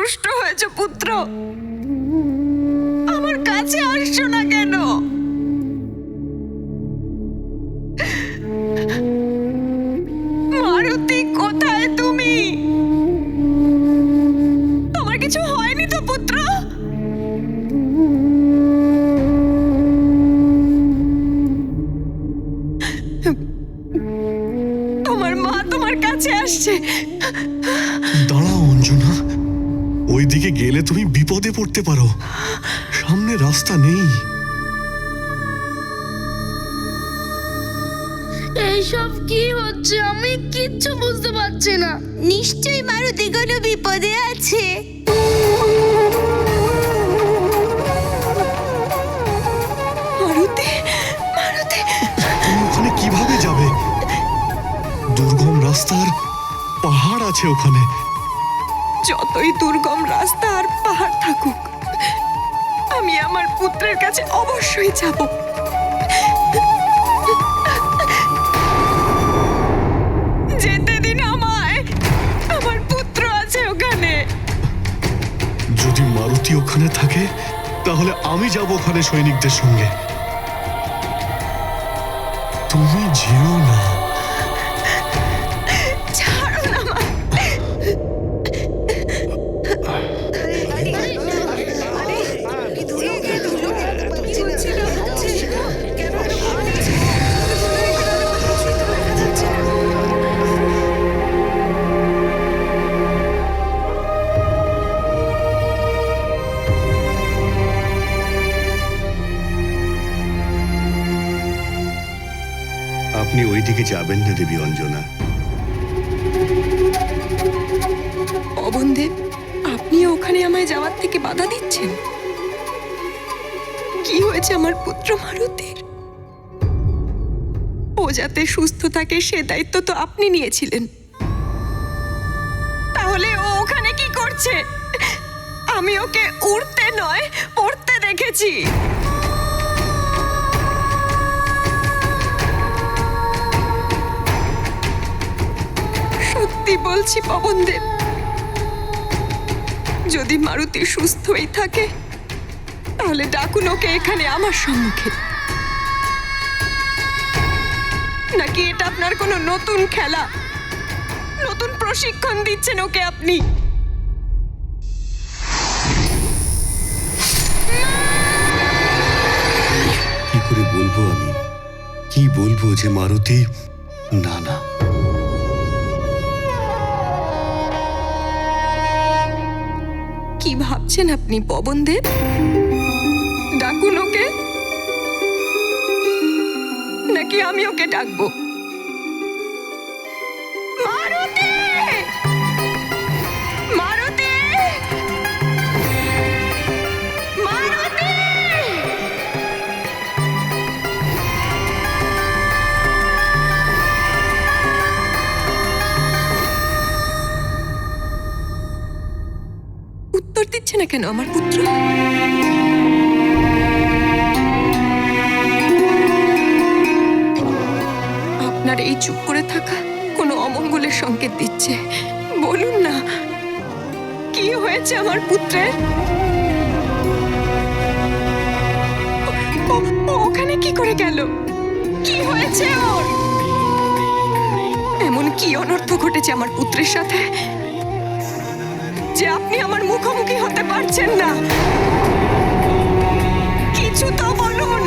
রুষ্ট হয়েছে পুত্র? আমার কাছে আসছো না কেন? মারুতি, কোথায় তুমি? তোমার কিছু হয়নি তো পুত্র? তোমার মা তোমার কাছে আসছে। দাঁড়াও অঞ্জনা, ওইদিকে গেলে তুমি বিপদে পড়তে পারো। সামনে রাস্তা নেই। এইসব কি হচ্ছে? আমি কিচ্ছু বুঝতে পারছি না। নিশ্চয়ই মারুতি কোনো বিপদে আছে। মারুতি, মারুতি, তুমি ওখানে কিভাবে যাবে? দুর্গম রাস্তার পাহাড় আছে ওখানে। যতই দুর্গম রাস্তা আর পাহাড় থাকুক, আমি আমার পুত্রের কাছে অবশ্যই যাব। যেতে দিন আমায়, আমার পুত্র আছে ওখানে। যদি মারুতি ওখানে থাকে তাহলে আমি যাব ওখানে সৈনিকদের সঙ্গে। তুমি যেও না। ছাড়ুন আমায়। আপনি ওইদিকে যাবেন না দেবী অঞ্জনা। অবনদেব, আপনি ওখানে আমায় যাওয়ার থেকে বাধা দিচ্ছেন? কি হয়েছে আমার পুত্র মারুতির? ও যাতে সুস্থ থাকে সে দায়িত্ব তো আপনি নিয়েছিলেন। তাহলে ও ওখানে কি করছে? আমি ওকে উড়তে নয়, পড়তে দেখেছি। সত্যি বলছি পবনদেব, যদি মারুতি সুস্থই থাকে তাহলে ডাকুন ওকে এখানে আমার সম্মুখে। নাকি এটা আপনার কোনো নতুন খেলা, নতুন প্রশিক্ষণ দিচ্ছেন ওকে আপনি? কি করে বলবো আমি? কি বলবো যে মারুতি? না না, কি ভাবছেন আপনি পবনদেব? ডাকুন ওকে, নাকি আমি ওকে ডাকবো? মারুতি! মারুতি! মারুতি! উত্তর দিচ্ছে না কেন আমার পুত্র? আপনার এই চুপ করে থাকা কোনো অমঙ্গলের সংকেত দিচ্ছে। বলুন না, কি হয়েছে আমার পুত্রের? ও ওখানে কি করে গেল? কি হয়েছে ওর? এমন কি অনর্থ ঘটেছে আমার পুত্রের সাথে যে আপনি আমার মুখোমুখি হতে পারছেন না? কিছু তো বলুন।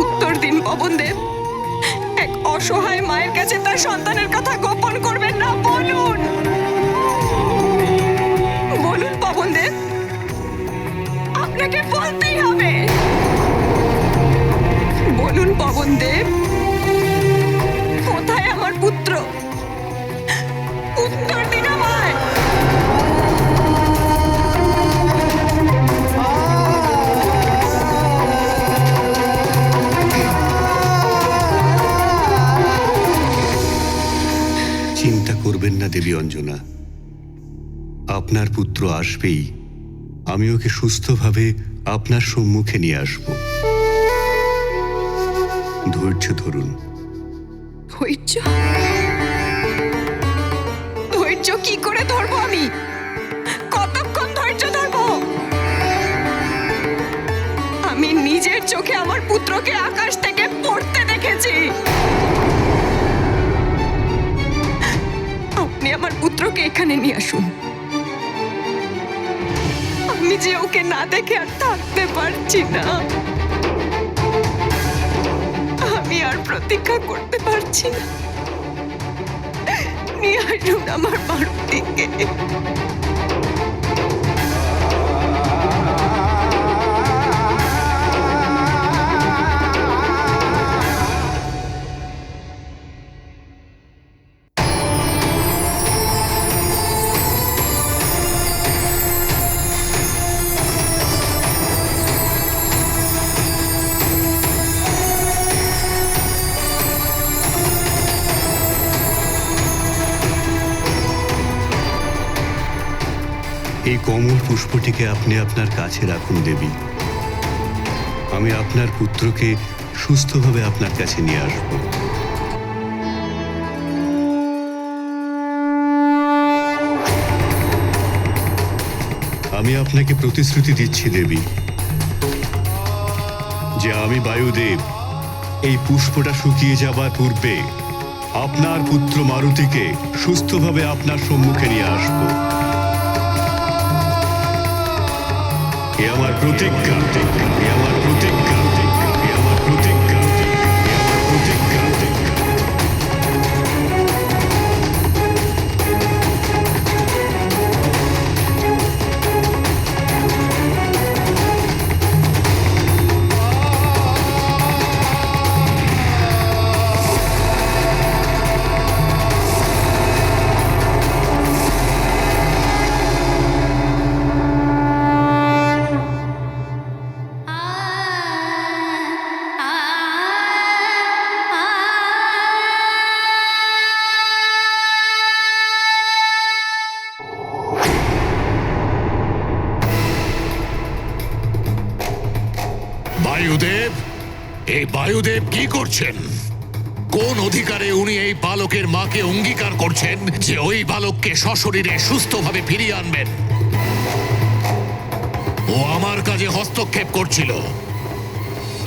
উত্তর দিন পবনদেব। এক অসহায় মায়ের কাছে তার সন্তানের কথা গোপন করবেন না, বলুন। বলুন পবনদেব, আপনাকে বলতেই হবে। বলুন পবনদেব, কোথায় আমার পুত্র? উত্তর দিন আমায়। চিন্তা করবেন না দেবী অঞ্জনা, আপনার পুত্র আসবেই। আমি ওকে সুস্থভাবে আপনার সম্মুখে নিয়ে আসব। ধৈর্য ধরুন। ধৈর্য? ধৈর্য ধৈর্য কি করে ধরবো আমি? কতক্ষণ ধৈর্য ধরবো? আমি নিজের চোখে আমার পুত্রকে আকাশ থেকে পড়তে দেখেছি। আপনি আমার পুত্রকে এখানে নিয়ে আসুন। আমি যে ওকে না দেখে আর থাকতে পারছি না। আমি আর প্রতীক্ষা করতে পারছি না। নিয়ে আসুন আমার মারুতিকে। এই কমল পুষ্পটিকে আপনি আপনার কাছে রাখুন দেবী। আমি আপনার পুত্রকে সুস্থভাবে আপনার কাছে নিয়ে আসব। আমি আপনাকে প্রতিশ্রুতি দিচ্ছি দেবী যে আমি বায়ুদেব এই পুষ্পটা শুকিয়ে যাবার পূর্বে আপনার পুত্র মারুতিকে সুস্থভাবে আপনার সম্মুখে নিয়ে আসব। এ আমার প্রতিজ্ঞা, এ আমার প্রতিজ্ঞা, এ আমার প্রতিজ্ঞা, এ আমার প্রতিজ্ঞা। বায়ুদেব, এই বায়ুদেব কি করছেন? কোন অধিকারে উনি এই বালকের মাকে অঙ্গীকার করছেন যে ওই বালককে সশরীরে সুস্থভাবে ফিরিয়ে আনবেন? ও আমার কাজে হস্তক্ষেপ করছিল।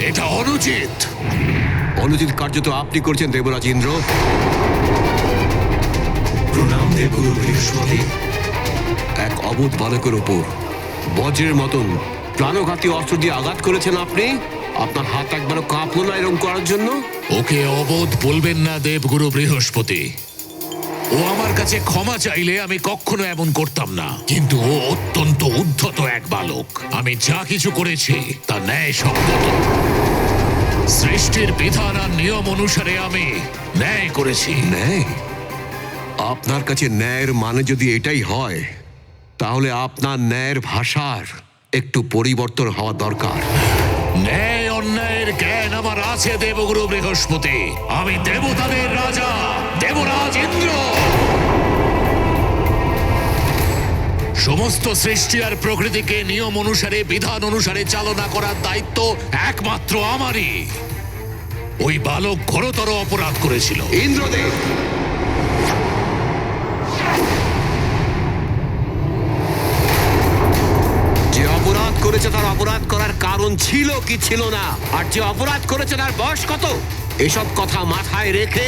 এটা অনুচিত। অনুচিত কার্য তো আপনি করছেন দেবরাজ ইন্দ্র। প্রণাম দেবগুরু বৃহস্পতি। এক অবোধ বালকের উপর বজ্রের মতন প্রাণঘাতী অস্ত্র দিয়ে আঘাত করেছেন আপনি। আপনার হাত একবারও কাঁপলো না এরকম করার জন্য? ওকে অবোধ বলবেন না দেবগুরু বৃহস্পতি। ও আমার কাছে ক্ষমা চাইলে আমি কখনো এমন করতাম না, কিন্তু ও অত্যন্ত উদ্ধত এক বালক। আমি যা কিছু করেছি তা ন্যায়সঙ্গত। সৃষ্টির বিধান আর নিয়ম অনুসারে আমি ন্যায় করেছি। ন্যায়? আপনার কাছে ন্যায়ের মানে যদি এটাই হয়, তাহলে আপনার ন্যায়ের ভাষার একটু পরিবর্তন হওয়া দরকার। ন্যায় অন্যায়ের জ্ঞান আমার আছে দেবগুরু বৃহস্পতি। আমি দেবতাদের রাজা, দেবরাজ ইন্দ্র। সমস্ত সৃষ্টি আর প্রকৃতিকে নিয়ম অনুসারে, বিধান অনুসারে চালনা করার দায়িত্ব একমাত্র আমারই। ওই বালক ঘোরতর অপরাধ করেছিল। ইন্দ্রদেব, যে অপরাধ করেছে তার অপরাধ করার কারণ ছিল কি ছিল না, আর যে অপরাধ করেছে তার বয়স কত, এসব কথা মাথায় রেখে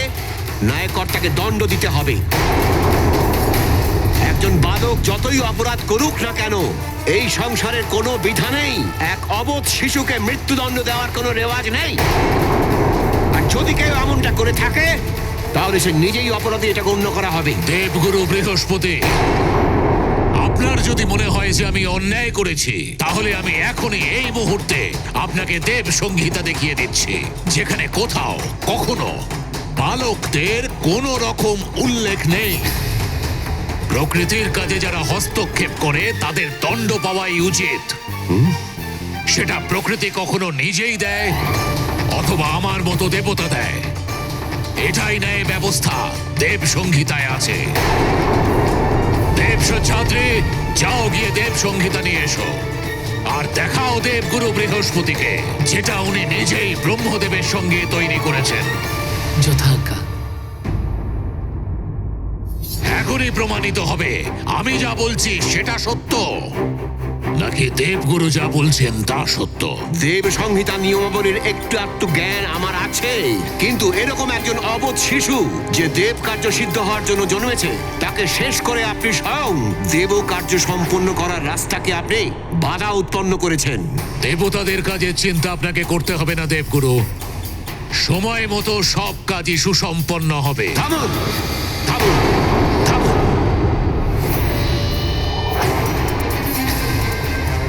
ন্যায়কর্তাকে দণ্ড দিতে হবে। একজন বালক যতই অপরাধ করুক না কেন, এই সংসারের কোনো বিধানেই এক অবোধ শিশুকে মৃত্যুদণ্ড দেওয়ার কোনো রেওয়াজ নেই। আর যদি কেউ এমনটা করে থাকে, তাহলে সে নিজেই অপরাধী, এটা গণ্য করা হবে। দেবগুরু বৃহস্পতি, আপনার যদি মনে হয় যে আমি অন্যায় করেছি, তাহলে আমি এখনই এই মুহূর্তে আপনাকে দেব সংহিতা দেখিয়ে দিচ্ছি, যেখানে কোথাও কখনো বালকদের কোনো রকম উল্লেখ নেই। প্রকৃতির কাজে যারা হস্তক্ষেপ করে তাদের দণ্ড পাওয়াই উচিত। সেটা প্রকৃতি কখনো নিজেই দেয় অথবা আমার মতো দেবতা দেয়। এটাই ন্যায় ব্যবস্থা দেব সংহিতায় আছে। দেব ছাত্রী, যাও গিয়ে দেব সংহিতা নিয়ে এসো আর দেখাও দেবগুরু বৃহস্পতিকে, যেটা উনি নিজেই ব্রহ্মদেবের সঙ্গে তৈরি করেছেন। যথাজ্ঞা। এখন এখনই প্রমাণিত হবে আমি যা বলছি সেটা সত্য, নাকি দেবগুরু যা বলছেন তা সত্য। দেব সংহিতা নিয়মাবলীর একটু একটু জ্ঞান আমার আছে, কিন্তু এরকম একজন অবোধ শিশু যে দেব কার্য সিদ্ধ হওয়ার জন্য জন্মেছে, তাকে শেষ করে আপনি স্বয়ং দেব কার্য সম্পূর্ণ করার রাস্তাকে আপনি বাধা উৎপন্ন করেছেন। দেবতাদের কাজের চিন্তা আপনাকে করতে হবে না দেবগুরু, সময় মতো সব কাজই সুসম্পন্ন হবে। থামুন, থামুন, থামুন।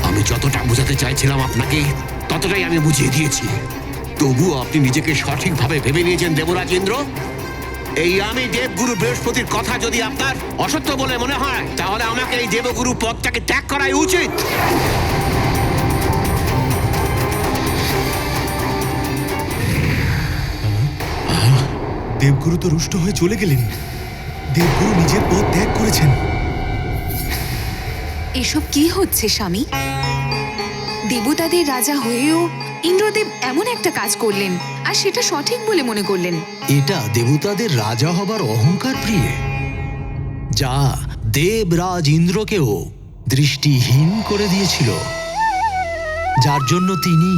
আমি যতটা বোঝাতে চাইছিলাম আপনাকে ততটাই আমি বুঝিয়ে দিয়েছি, তবুও আপনি নিজেকে সঠিকভাবে ভেবে নিয়েছেন দেবরাজ ইন্দ্র। এই আমি দেবগুরু বৃহস্পতির কথা যদি আপনার অসত্য বলে মনে হয়, তাহলে আমাকে এই দেবগুরু পদটাকে ত্যাগ করাই উচিত। দেবগুরু তো রুষ্ট হয়ে চলে গেলেন। দেবগুরু নিজের পদ ত্যাগ করেছেন। এসব কি হচ্ছে স্বামী? দেবতাদের রাজা হয়েও ইন্দ্রদেব এমন একটা কাজ করলেন আর সেটা সঠিক বলে মনে করলেন। এটা দেবতাদের রাজা হবার অহংকার প্রিয়ে, যা দেবরাজ ইন্দ্রকেও দৃষ্টিহীন করে দিয়েছিল, যার জন্য তিনি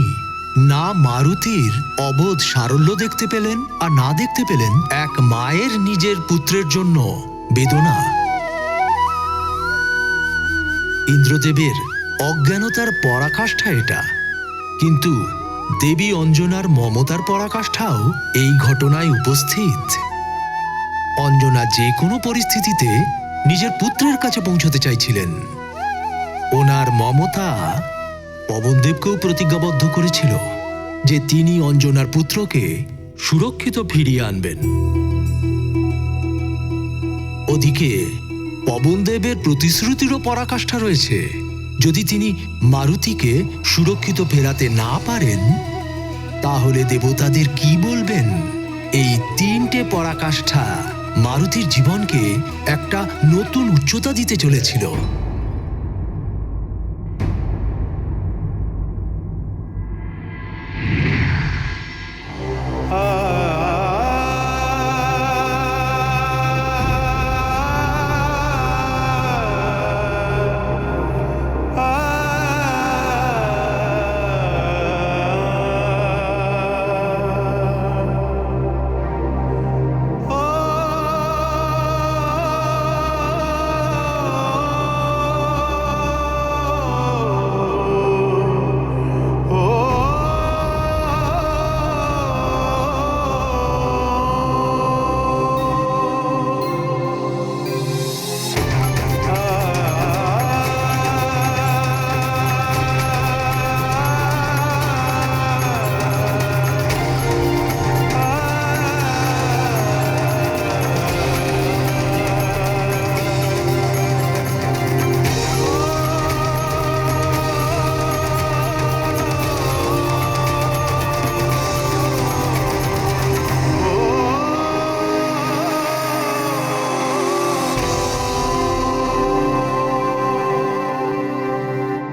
না মারুতির অবোধ সারল্য দেখতে পেলেন আর না দেখতে পেলেন এক মায়ের নিজের পুত্রের জন্য বেদনা। ইন্দ্রদেবের অজ্ঞানতার পরাকাষ্ঠা এটা, কিন্তু দেবী অঞ্জনার মমতার পরাকাষ্ঠাও এই ঘটনায় উপস্থিত। অঞ্জনা যে কোনো পরিস্থিতিতে নিজের পুত্রের কাছে পৌঁছতে চাইছিলেন। ওনার মমতা পবনদেবকেও প্রতিজ্ঞাবদ্ধ করেছিল যে তিনি অঞ্জনার পুত্রকে সুরক্ষিত ফিরিয়ে আনবেন। ওদিকে পবনদেবের প্রতিশ্রুতিরও পরাকাষ্ঠা রয়েছে, যদি তিনি মারুতিকে সুরক্ষিত ফেরাতে না পারেন তাহলে দেবতাদের কি বলবেন? এই তিনটে পরাকাষ্ঠা মারুতির জীবনকে একটা নতুন উচ্চতা দিতে চলেছিল।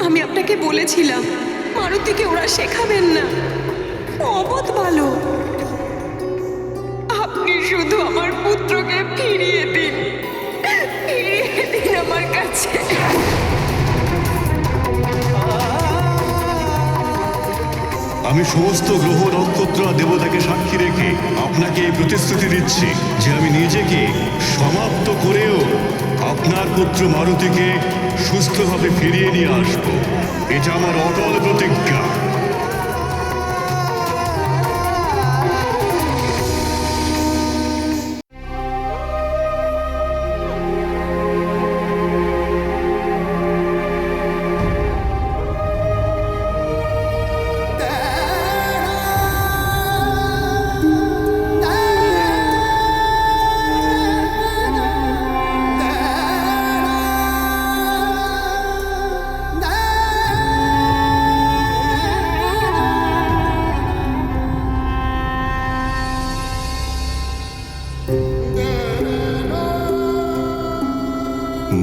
আমি আপনাকে বলেছিলাম মারুতিকে ওরা শেখাবেন না, অবোধ ভালো। আপনি শুধু আমার পুত্রকে ফিরিয়ে দিন, ফিরিয়ে দিন আমার কাছে। আমি সমস্ত গ্রহ নক্ষত্র আর দেবতাকে সাক্ষী রেখে আপনাকে এই প্রতিশ্রুতি দিচ্ছি যে আমি নিজেকে সমাপ্ত করেও আপনার পুত্র মারুতিকে সুস্থভাবে ফিরিয়ে নিয়ে আসব। এটা আমার অটল প্রতিজ্ঞা।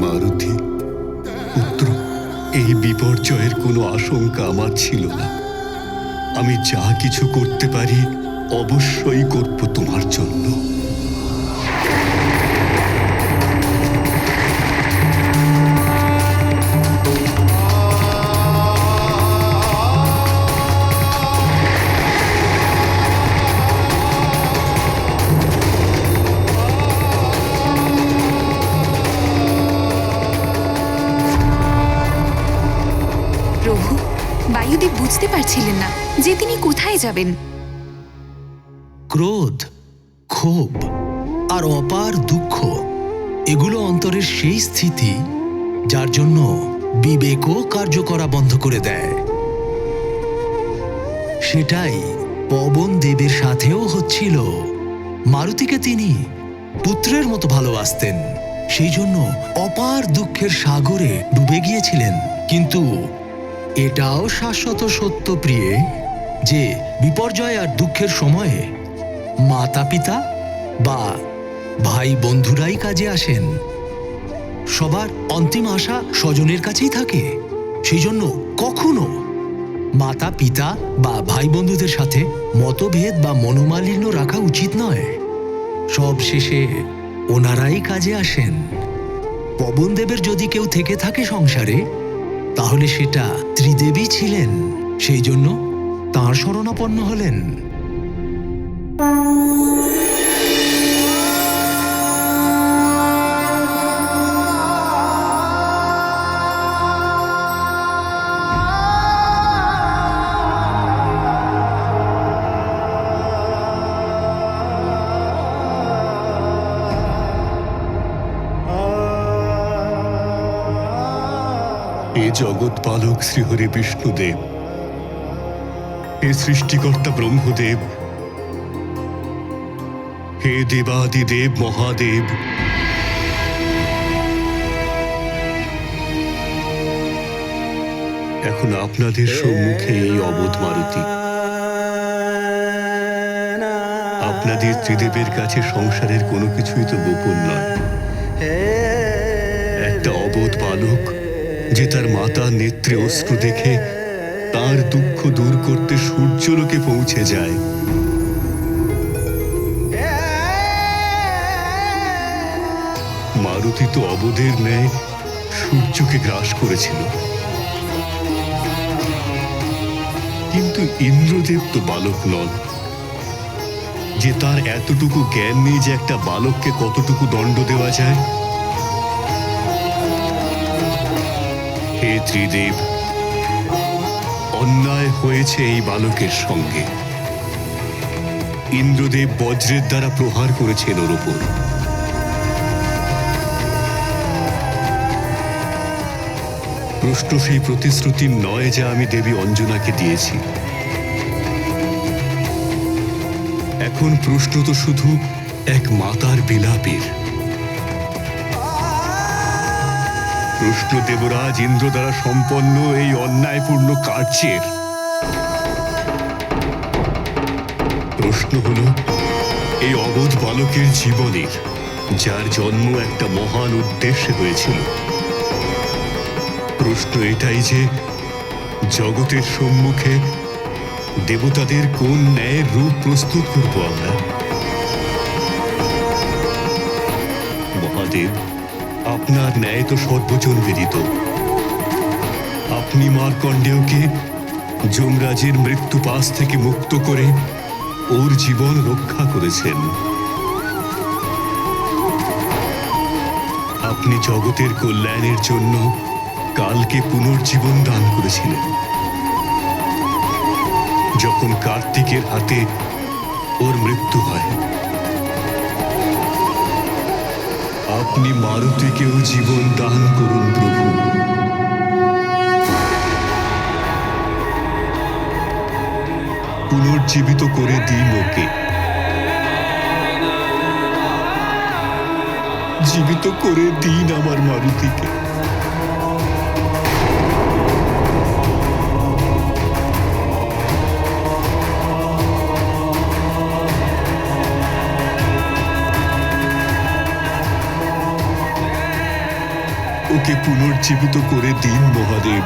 মারুতি পুত্র, এই বিপর্যয়ের কোনো আশঙ্কা আমার ছিল না। আমি যা কিছু করতে পারি অবশ্যই করব তোমার জন্য। বুঝতে পারছিলেন না যে তিনি কোথায় যাবেন। ক্রোধ, ক্ষোভ আর অপার দুঃখ এগুলো অন্তরের সেই স্থিতি যার জন্য বিবেকও কার্য করা বন্ধ করে দেয়। সেটাই পবন দেবের সাথেও হচ্ছিল। মারুতিকে তিনি পুত্রের মতো ভালোবাসতেন, সেই জন্য অপার দুঃখের সাগরে ডুবে গিয়েছিলেন। কিন্তু এটাও শাশ্বত সত্য প্রিয়ে যে বিপর্যয় আর দুঃখের সময়ে মাতা পিতা বা ভাই বন্ধুরাই কাজে আসেন। সবার অন্তিম আশা স্বজনের কাছেই থাকে। সেই জন্য কখনো মাতা পিতা বা ভাই বন্ধুদের সাথে মতভেদ বা মনোমালিন্য রাখা উচিত নয়। সব শেষে ওনারাই কাজে আসেন। পবনদেবের যদি কেউ থেকে থাকে সংসারে, তাহলে সেটা ত্রিদেবী ছিলেন। সেই জন্য তাঁর শরণাপন্ন হলেন। এ জগৎ পালক শ্রীহরি বিষ্ণুদেব, হে সৃষ্টিকর্তা ব্রহ্মদেব, হে দেবাদিদেব মহাদেব, এখন আপনাদের সম্মুখে এই অবোধ মারুতি। আপনাদের ত্রিদেবের কাছে সংসারের কোনো কিছুই তো গোপন নয়। একটা অবোধ বালক যে তার মাতা নেত্রে অশ্রু দেখে তার দুঃখ দূর করতে সূর্যলোকে পৌঁছে যায়। মারুতি তো অবোধের ন্যায় সূর্যকে গ্রাস করেছিল, কিন্তু ইন্দ্রদেব তো বালক নন যে তার এতটুকু জ্ঞান নেই যে একটা বালককে কতটুকু দণ্ড দেওয়া যায়। হে ত্রিদেব, অন্যায় হয়েছে এই বালকের সঙ্গে। ইন্দ্রদেব বজ্রের দ্বারা প্রহার করেছেন ওর ওপর। প্রশ্ন সেই প্রতিশ্রুতি নয় যা আমি দেবী অঞ্জনাকে দিয়েছি। এখন প্রশ্ন তো শুধু এক মাতার বিলাপের। প্রশ্ন দেবরাজ ইন্দ্র দ্বারা সম্পন্ন এই অন্যায়পূর্ণ কার্যের। প্রশ্ন হল এই অবোধ বালকের জীবনের, যার জন্ম একটা মহান উদ্দেশ্যে হয়েছিল। প্রশ্ন এটাই যে জগতের সম্মুখে দেবতাদের কোন ন্যায়ের রূপ প্রস্তুত করব আমরা। মহাদেব, আপনার ন্যায় তো সর্বজন বিদিত। আপনি মার্কণ্ডেয়কে যমরাজের মৃত্যু পাশ থেকে মুক্ত করে ওর জীবন রক্ষা করেছেন। আপনি জগতের কল্যাণের জন্য কালকে পুনর্জীবন দান করেছিলেন। যখন কার্তিকের হাতে ওর মৃত্যু হয়, আপনি মারুতিকেও জীবন দান করুন প্রভু। পুনর্জীবিত করে দিন ওকে, জীবিত করে দিন আমার মারুতিকে। ওকে পুনর্জীবিত করে দিন মহাদেব।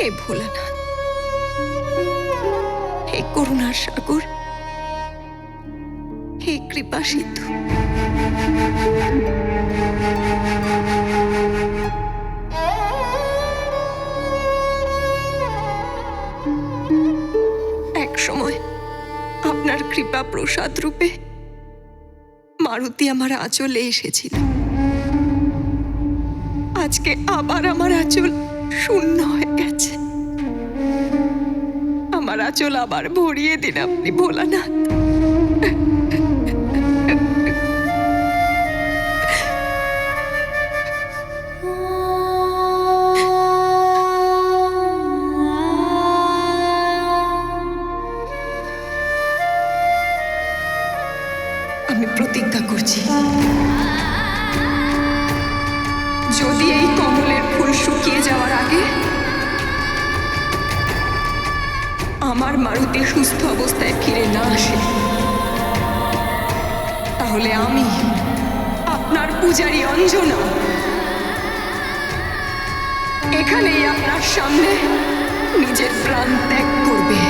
হে ভোলানাথ, হে করুণার সাগর, হে কৃপা সিন্ধু, এক সময় আপনার কৃপা প্রসাদ রূপে মারুতি আমার আঁচলে এসেছিল। আজকে আবার আমার আঁচল শূন্য হয়ে গেছে। আমার আঁচল আবার ভরিয়ে দিন আপনি ভোলানাথ। আমি প্রতিজ্ঞা করছি, যদি এই কমলের ফুল শুকিয়ে যাওয়ার আগে আমার মারুতি সুস্থ অবস্থায় ফিরে না আসে, তাহলে আমি আপনার পূজারী অঞ্জনা এখানেই আপনার সামনে নিজের প্রাণ ত্যাগ করবে।